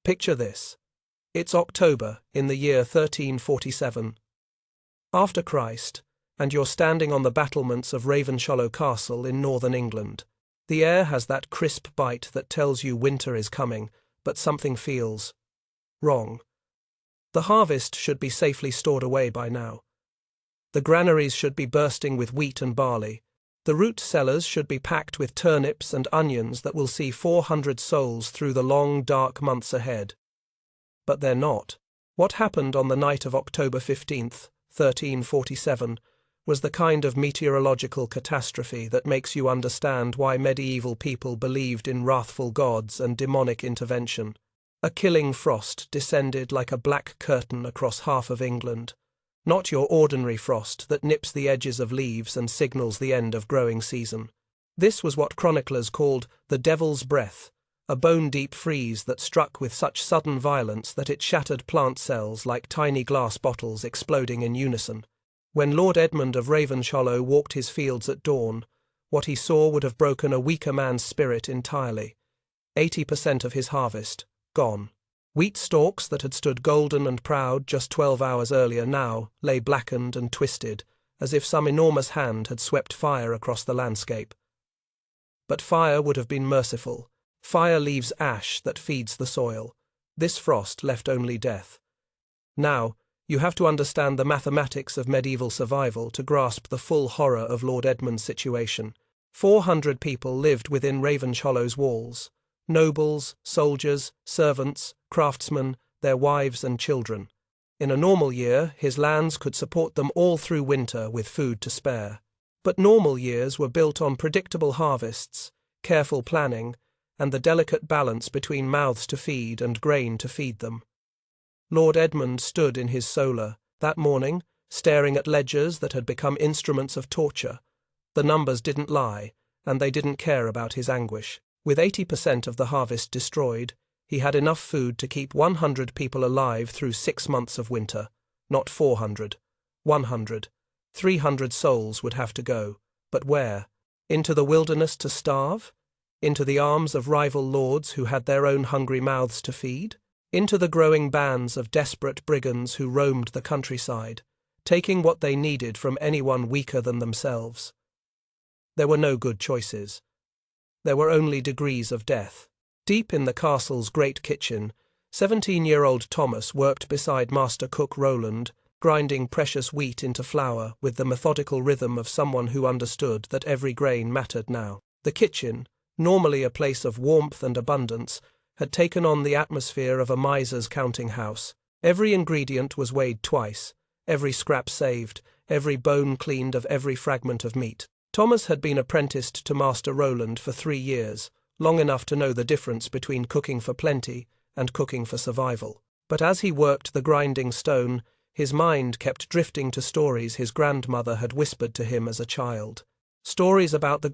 Picture this. It's October in the year 1347. After Christ, and you're standing on the battlements of Ravenshollow Castle in northern England. The air has that crisp bite that tells you winter is coming, but something feels wrong. The harvest should be safely stored away by now. The granaries should be bursting with wheat and barley. The root cellars should be packed with turnips and onions that will see 400 souls through the long, dark months ahead. But they're not. What happened on the night of October 15th, 1347, was the kind of meteorological catastrophe that makes you understand why medieval people believed in wrathful gods and demonic intervention. A killing frost descended like a black curtain across half of England. Not your ordinary frost that nips the edges of leaves and signals the end of growing season. This was what chroniclers called the Devil's Breath, a bone-deep freeze that struck with such sudden violence that it shattered plant cells like tiny glass bottles exploding in unison. When Lord Edmund of Ravenshollow walked his fields at dawn, what he saw would have broken a weaker man's spirit entirely. 80% of his harvest gone. Wheat stalks that had stood golden and proud just 12 hours earlier now lay blackened and twisted, as if some enormous hand had swept fire across the landscape. But fire would have been merciful. Fire leaves ash that feeds the soil. This frost left only death. Now, you have to understand the mathematics of medieval survival to grasp the full horror of Lord Edmund's situation. 400 people lived within Ravenshollow's walls. Nobles, soldiers, servants, craftsmen, their wives and children. In a normal year, his lands could support them all through winter with food to spare. But normal years were built on predictable harvests, careful planning, and the delicate balance between mouths to feed and grain to feed them. Lord Edmund stood in his solar that morning, staring at ledgers that had become instruments of torture. The numbers didn't lie, and they didn't care about his anguish. With 80% of the harvest destroyed, he had enough food to keep 100 people alive through 6 months of winter. Not 400. 100. 300 souls would have to go. But where? Into the wilderness to starve? Into the arms of rival lords who had their own hungry mouths to feed? Into the growing bands of desperate brigands who roamed the countryside, taking what they needed from anyone weaker than themselves. There were no good choices. There were only degrees of death. Deep in the castle's great kitchen, 17-year-old Thomas worked beside Master Cook Roland, grinding precious wheat into flour with the methodical rhythm of someone who understood that every grain mattered now. The kitchen, normally a place of warmth and abundance, had taken on the atmosphere of a miser's counting house. Every ingredient was weighed twice, every scrap saved, every bone cleaned of every fragment of meat. Thomas had been apprenticed to Master Roland for 3 years, long enough to know the difference between cooking for plenty and cooking for survival. But as he worked the grinding stone, his mind kept drifting to stories his grandmother had whispered to him as a child. Stories about the